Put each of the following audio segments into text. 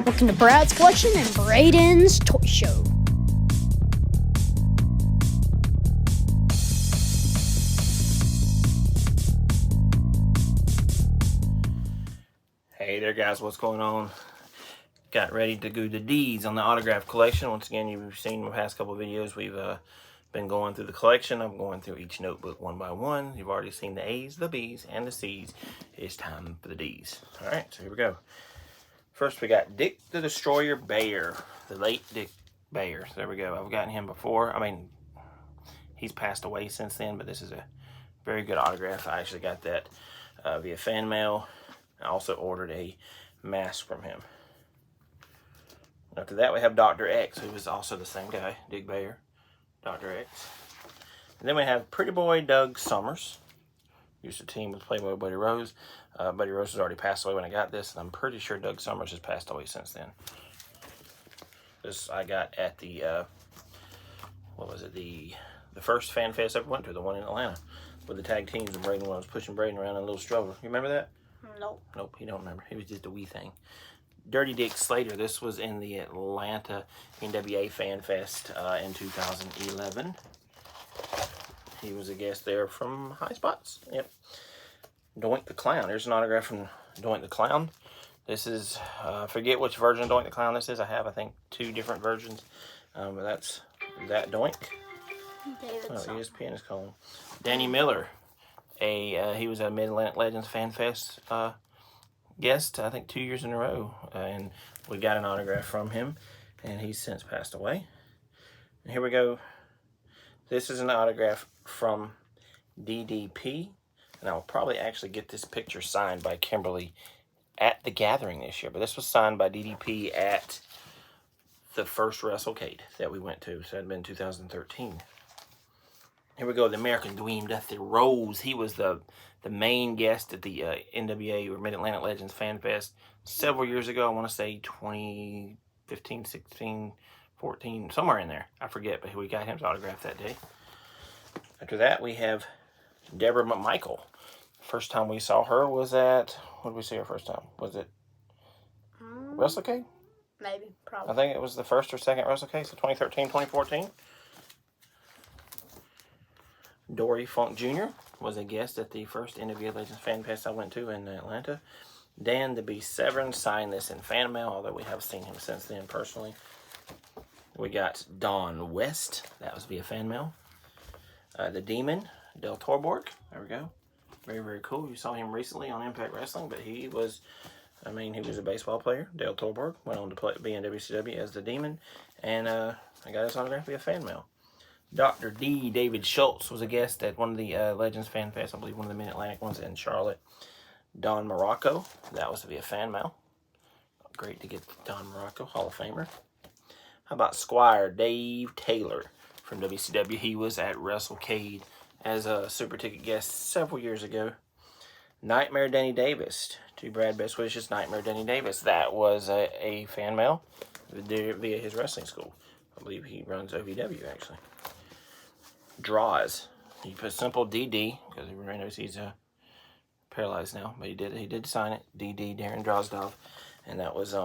Welcome to Brad's Collection and Braden's Toy Show. Hey there guys, what's going on? Got ready to do the D's on the autograph collection. Once again, you've seen the past couple of videos, we've been going through the collection. I'm going through each notebook one by one. You've already seen the A's, the B's, and the C's. It's time for the D's. Alright, so here we go. First we got Dick the Destroyer Bayer, the late Dick Bayer. So there we go. I've gotten him before. I mean, he's passed away since then, but this is a very good autograph. I actually got that via fan mail. I also ordered a mask from him. After that, we have Dr. X, who is also the same guy, Dick Bayer, Dr. X. And then we have Pretty Boy Doug Summers. Used to team with Playboy Buddy Rose. Buddy Rose has already passed away when I got this, and I'm pretty sure Doug Summers has passed away since then. This I got at the, what was it, the first fan fest I ever went to, the one in Atlanta, with the tag teams and Braden when I was pushing Braden around in a little stroller. You remember that? Nope. Nope, he don't remember. It was just a wee thing. Dirty Dick Slater. This was in the Atlanta NWA Fan Fest in 2011. He was a guest there from High Spots. Yep. Doink the Clown. There's an autograph from Doink the Clown. This is, forget which version of Doink the Clown this is. I have, I think, 2 different versions. But that's that Doink. ESPN is calling. Danny Miller. He was a Mid-Atlantic Legends Fan Fest guest, I think 2 years in a row. And we got an autograph from him. And he's since passed away. And here we go. This is an autograph from DDP. And I'll probably actually get this picture signed by Kimberly at the Gathering this year. But this was signed by DDP at the first WrestleCade that we went to. So it had been 2013. Here we go, the American Dream, Dusty Rose. He was the main guest at the NWA or Mid-Atlantic Legends Fan Fest several years ago. I want to say 2015, 16, 14, somewhere in there. I forget, but we got his autograph that day. After that, we have Deborah McMichael. First time we saw her was at, what did we see her first time? Was it WrestleCade? Maybe, probably. I think it was the first or second WrestleCade, so 2013, 2014. Dory Funk Jr. was a guest at the first NWA Legends Fan Fest I went to in Atlanta. Dan the Beast Severn signed this in fan mail, although we have seen him since then personally. We got Don West. That was via fan mail. The Demon, Del Torborg. There we go. Very, very cool. You saw him recently on Impact Wrestling, but he was, I mean, he was a baseball player. Del Torborg went on to be in WCW as the Demon. And I got his autograph via fan mail. Dr. D. David Schultz was a guest at one of the Legends Fan Fest, I believe one of the Mid-Atlantic ones in Charlotte. Don Morocco, that was via fan mail. Great to get Don Morocco, Hall of Famer. How about Squire Dave Taylor from WCW? He was at WrestleCade as a super ticket guest several years ago. Nightmare Danny Davis, to Brad Best Wishes, Nightmare Danny Davis. That was a fan mail via his wrestling school. I believe he runs OVW actually. Draws. He put simple DD because everybody knows he's paralyzed now, but he did sign it. DD Darren Drozdov, and that was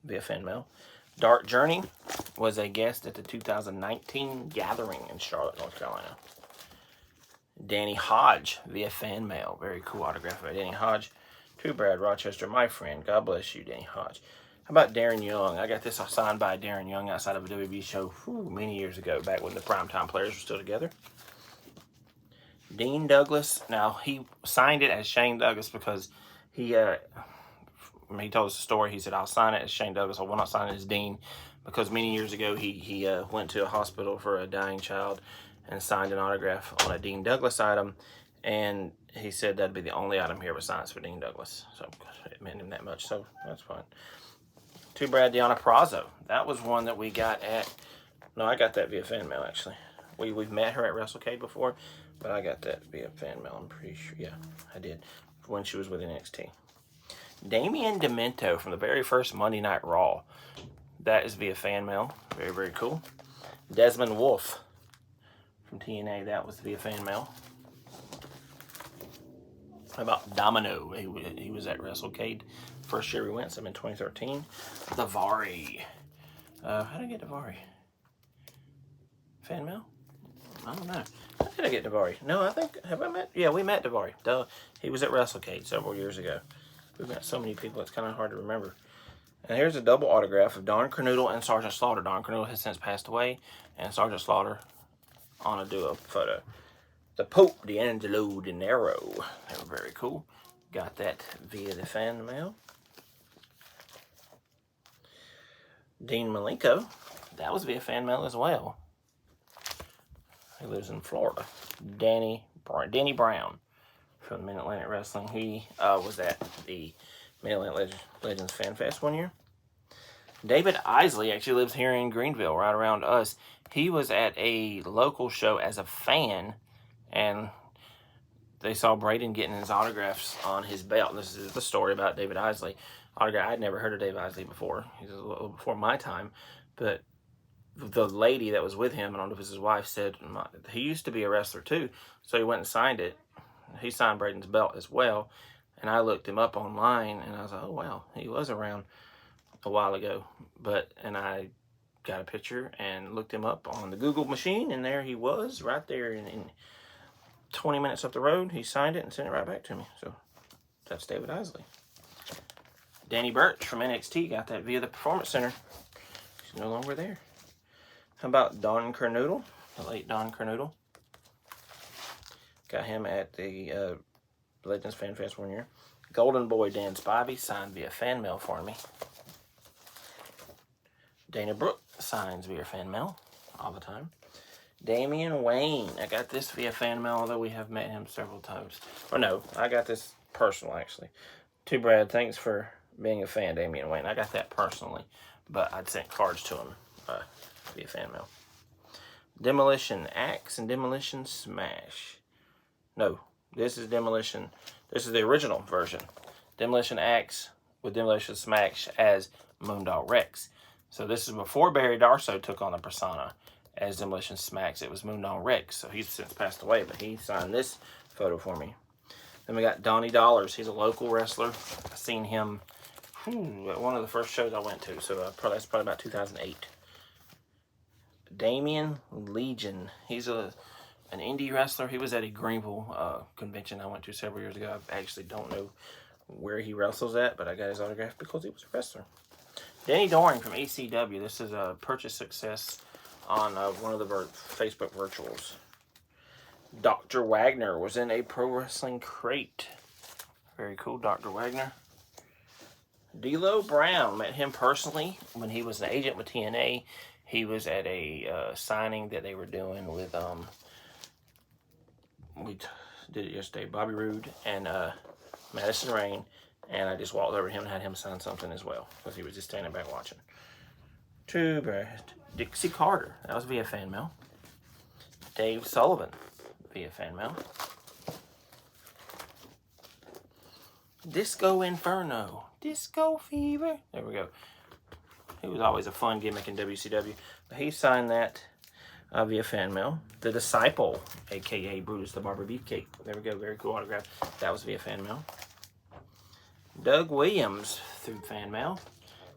via fan mail. Dark Journey was a guest at the 2019 Gathering in Charlotte, North Carolina. Danny Hodge via fan mail. Very cool autograph by Danny Hodge. To Brad Rochester, my friend. God bless you, Danny Hodge. How about Darren Young? I got this signed by Darren Young outside of a WB show many years ago, back when the Primetime Players were still together. Dean Douglas. Now, he signed it as Shane Douglas because he told us a story. He said, I'll sign it as Shane Douglas. I will not sign it as Dean because many years ago he went to a hospital for a dying child and signed an autograph on a Dean Douglas item. And he said that'd be the only item he ever signs for Dean Douglas. So it meant him that much, so that's fine. To Brad Deanna Prazo. That was one that we got at, no, I got that via fan mail actually. We've met her at WrestleCade before, but I got that via fan mail, I'm pretty sure. Yeah, I did, when she was with NXT. Damian Demento from the very first Monday Night Raw. That is via fan mail. Very, very cool. Desmond Wolfe from TNA. That was via fan mail. How about Domino? He was at WrestleCade First year we went, some in 2013. Davari. How did I get Davari? Fan mail? I don't know. How did I get Davari? No, I think, have I met? Yeah, we met Davari. Duh. He was at WrestleCade several years ago. We've met so many people, it's kind of hard to remember. And here's a double autograph of Don Cornoodle and Sergeant Slaughter. Don Cornoodle has since passed away, and Sergeant Slaughter on a duo photo. The Pope D'Angelo Dinero. They were very cool. Got that via the fan mail. Dean Malenko. That was via fan mail as well. He lives in Florida. Danny Brown from Mid-Atlantic Wrestling. He was at the Mid-Atlantic Legends Fan Fest one year. David Isley actually lives here in Greenville, right around us. He was at a local show as a fan, and they saw Braden getting his autographs on his belt. This is the story about David Isley. Autograph. I'd never heard of David Isley before. He was a little before my time, but the lady that was with him, I don't know if it was his wife, said he used to be a wrestler too, so he went and signed it. He signed Braden's belt as well, and I looked him up online, and I was like, oh wow, he was around a while ago. And I got a picture and looked him up on the Google machine, and there he was, right there in 20 minutes up the road. He signed it and sent it right back to me. So that's David Isley. Danny Burch from NXT got that via the Performance Center. He's no longer there. How about Don Cornoodle, the late Don Cornoodle? Got him at the Legends Fan Fest one year. Golden Boy Dan Spivey signed via fan mail for me. Dana Brooke signs via fan mail all the time. Damian Wayne. I got this via fan mail, although we have met him several times. Or no, I got this personal, actually. To Brad, thanks for being a fan, Damian Wayne. I got that personally, but I'd sent cards to him via fan mail. Demolition Axe and Demolition Smash. No, this is Demolition. This is the original version. Demolition Axe with Demolition Smash as Moondog Rex. So this is before Barry Darso took on the persona as Demolition Smash. It was Moondog Rex. So he's since passed away, but he signed this photo for me. Then we got Donnie Dollars. He's a local wrestler. I seen him at one of the first shows I went to. So that's probably about 2008. Damian Legion. He's an indie wrestler. He was at a Greenville convention I went to several years ago. I actually don't know where he wrestles at, but I got his autograph because he was a wrestler. Danny Doring from ECW. This is a purchase success on one of the Facebook virtuals. Dr. Wagner was in a Pro Wrestling Crate. Very cool, Dr. Wagner. D'Lo Brown. Met him personally when he was an agent with TNA. He was at a signing that they were doing with, we did it yesterday, Bobby Roode and Madison Rain. And I just walked over to him and had him sign something as well, because he was just standing back watching. Too bad. Dixie Carter. That was via fan mail. Dave Sullivan via fan mail. Disco Inferno. Disco Fever. There we go. He was always a fun gimmick in WCW. But he signed that via fan mail. The Disciple, a.k.a. Brutus the Barber Beefcake. There we go. Very cool autograph. That was via fan mail. Doug Williams through fan mail.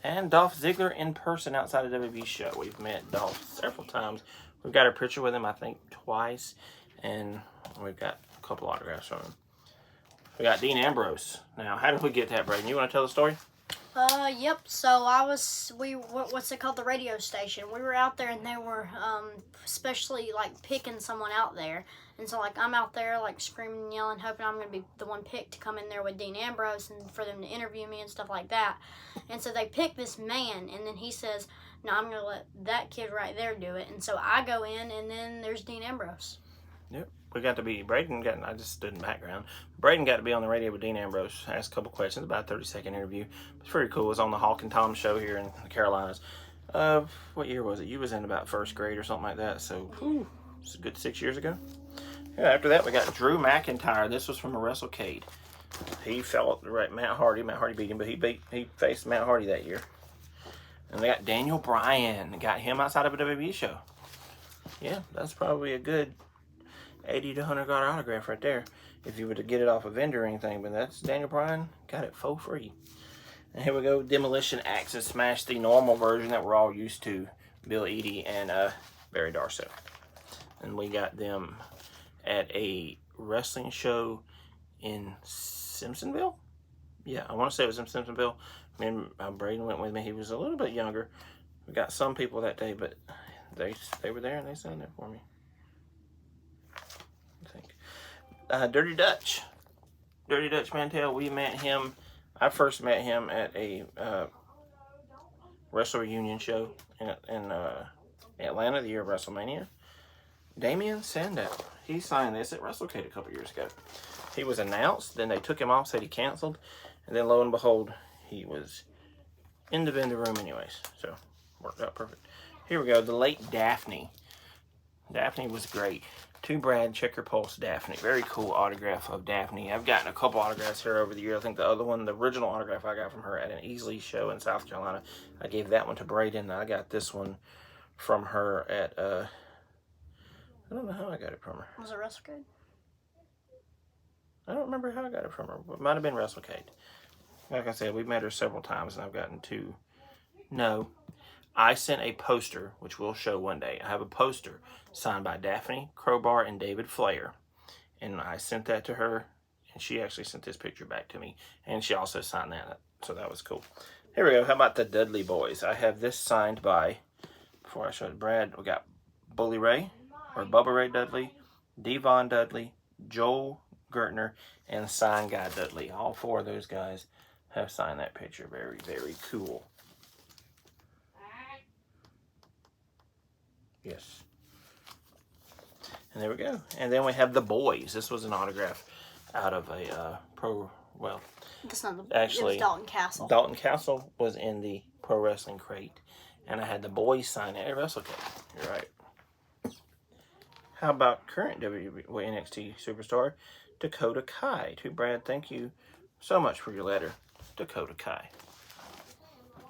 And Dolph Ziggler in person outside of WWE show. We've met Dolph several times. We've got a picture with him, I think, twice. And we've got a couple autographs from him. We got Dean Ambrose. Now, how did we get that, Braden? You want to tell the story? Yep. So what's it called? The radio station. We were out there and they were, especially like picking someone out there. And so like I'm out there like screaming and yelling, hoping I'm going to be the one picked to come in there with Dean Ambrose and for them to interview me and stuff like that. And so they pick this man and then he says, no, I'm going to let that kid right there do it. And so I go in and then there's Dean Ambrose. Yep. We got to be, I just stood in the background. Braden got to be on the radio with Dean Ambrose, asked a couple questions, about a 30-second interview. It's pretty cool. It was on the Hawk and Tom show here in the Carolinas. What year was it? You was in about first grade or something like that, so it's a good 6 years ago. Yeah, after that, we got Drew McIntyre. This was from a WrestleCade. He fell right Matt Hardy. Matt Hardy beat him, but he faced Matt Hardy that year. And they got Daniel Bryan. Got him outside of a WWE show. Yeah, that's probably a good $80 to $100 autograph right there if you were to get it off a vendor or anything, but that's Daniel Bryan, got it for free. And here we go, Demolition Axe and Smash, the normal version that we're all used to. Bill Eadie and Barry Darsow. And we got them at a wrestling show in Simpsonville. Yeah, I want to say it was in Simpsonville. Me and Braden went with me. He was a little bit younger. We got some people that day, but they were there and they signed it for me. I think. Dirty Dutch. Dirty Dutch Mantell. We met him. I first met him at a Wrestle Reunion show in Atlanta the year of WrestleMania. Damien Sandow. He signed this at WrestleCade a couple years ago. He was announced, then they took him off, said he canceled, and then lo and behold, he was in the vendor room anyways. So, worked out perfect. Here we go, the late Daphne. Daphne was great. To Brad, Check Your Pulse, Daphne. Very cool autograph of Daphne. I've gotten a couple autographs here over the year. I think the other one, the original autograph I got from her at an Easley show in South Carolina. I gave that one to Braden. I got this one from her at, I don't know how I got it from her. Was it WrestleCade? I don't remember how I got it from her. It might have been WrestleCade. Like I said, we've met her several times, and I've gotten two. No. I sent a poster, which we'll show one day. I have a poster signed by Daphne, Crowbar, and David Flair. And I sent that to her, and she actually sent this picture back to me. And she also signed that, so that was cool. Here we go. How about the Dudley Boys? I have this signed by, before I show it, Brad, we got Bully Ray, or Bubba Ray Dudley, Devon Dudley, Joel Gertner, and Sign Guy Dudley. All four of those guys have signed that picture. Very, very cool. Yes. And there we go. And then we have the Boys. This was an autograph out of a well, That's not the, actually, it was Dalton Castle. Dalton Castle was in the Pro Wrestling Crate. And I had the Boys sign it at WrestleCade. You're right. How about current WWE NXT superstar, Dakota Kai? To Brad, thank you so much for your letter, Dakota Kai.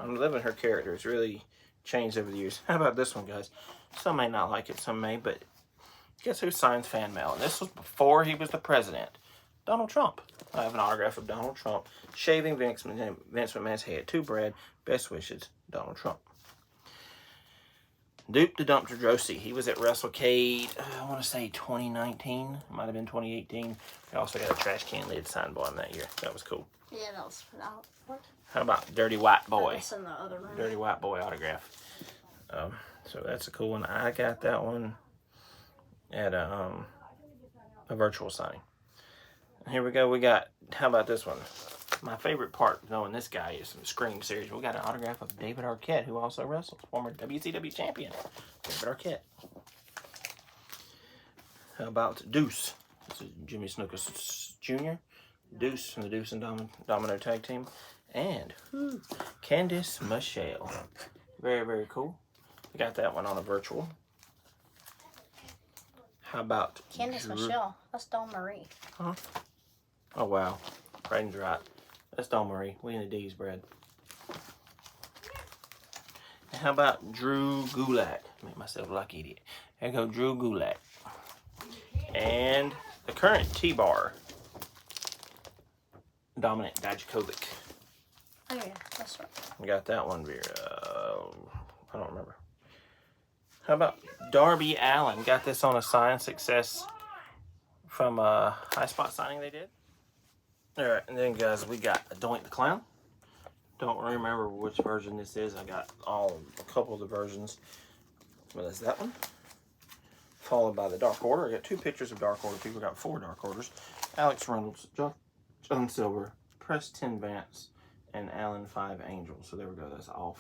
I'm loving her character. It's really changed over the years. How about this one, guys? Some may not like it, some may, but guess who signs fan mail? And this was before he was the president. Donald Trump. I have an autograph of Donald Trump shaving Vince McMahon's head. To Brad, best wishes, Donald Trump. Duke the Dumpster Drosy. He was at WrestleCade, I want to say 2019. It might have been 2018. We also got a trash can lid signed by him that year. That was cool. Yeah, that was what? How about Dirty White Boy? That's in the other room. Dirty White Boy autograph. So that's a cool one. I got that one at a virtual signing. And here we go. We got, how about this one? My favorite part of knowing this guy is from Scream series. We got an autograph of David Arquette, who also wrestles, former WCW champion. David Arquette. How about Deuce? This is Jimmy Snuka Jr. Deuce from the Deuce and Domino tag team. And Candice Michelle. Very, very cool. We got that one on a virtual. How about Candice Michelle? That's Dawn Marie. Huh? Oh, wow. Braden's right. That's Dawn Marie. We in the D's, Brad. And how about Drew Gulak? Make myself look like an idiot. There go Drew Gulak. And the current T-Bar, Dominic Dijakovic. Oh, yeah, that's right. We got that one. I don't remember. How about Darby Allin? Got this on a sign success from a High Spot signing they did. Alright, and then guys, we got Doink the Clown. Don't remember which version this is. I got a couple of the versions. But that's that one. Followed by the Dark Order. I got two pictures of Dark Order people. Got 4 Dark Orders. Alex Reynolds, John Silver, Preston Vance, and Alan 5 Angels. So there we go. That's all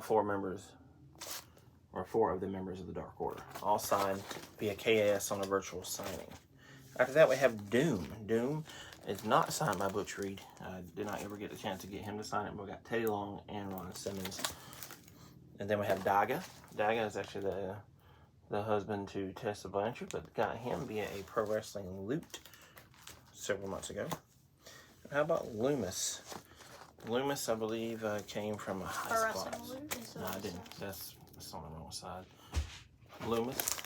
4 members, or 4 of the members of the Dark Order. All signed via KS on a virtual signing. After that, we have Doom. Doom is not signed by Butch Reed. I did not ever get the chance to get him to sign it, but we got Teddy Long and Ron Simmons. And then we have Daga. Daga is actually the husband to Tessa Blanchard, but got him via a Pro Wrestling Loot several months ago. How about Loomis? Loomis, I believe, came from a High Spot. No, I didn't. That's on the wrong side. Loomis.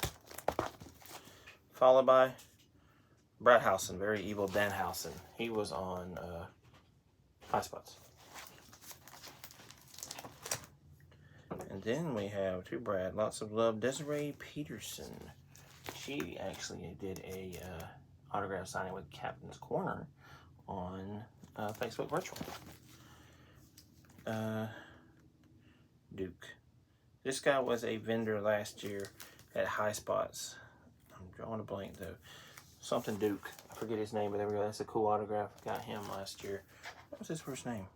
Followed by Brad Housen, Very Evil Danhausen. He was on High Spots. then we have to Brad, lots of love, Desiree Peterson. She actually did a autograph signing with Captain's Corner on Facebook Virtual. Duke. This guy was a vendor last year at High Spots. I'm drawing a blank though. Something Duke. I forget his name, but there we go. That's a cool autograph. Got him last year. What was his first name?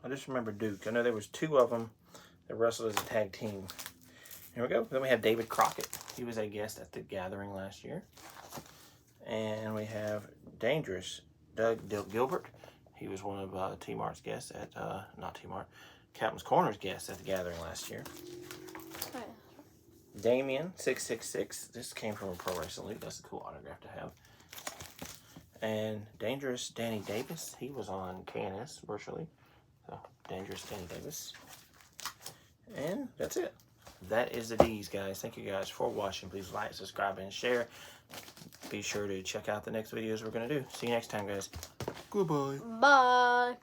I just remember Duke. I know there was 2 of them that wrestled as a tag team. Here we go. Then we have David Crockett. He was a guest at the Gathering last year. And we have Dangerous Doug Gilbert. He was one of T-Mart's guests at, not T-Mart, Captain's Corner's guests at the Gathering last year. Okay. Damien 666. This came from a Pro Wrestling League. That's a cool autograph to have. And Dangerous Danny Davis. He was on KNS virtually. So, Dangerous Danny Davis. And that's it. That is the D's, guys. Thank you guys for watching. Please like, subscribe, and share. Be sure to check out the next videos we're going to do. See you next time, guys. Goodbye. Bye.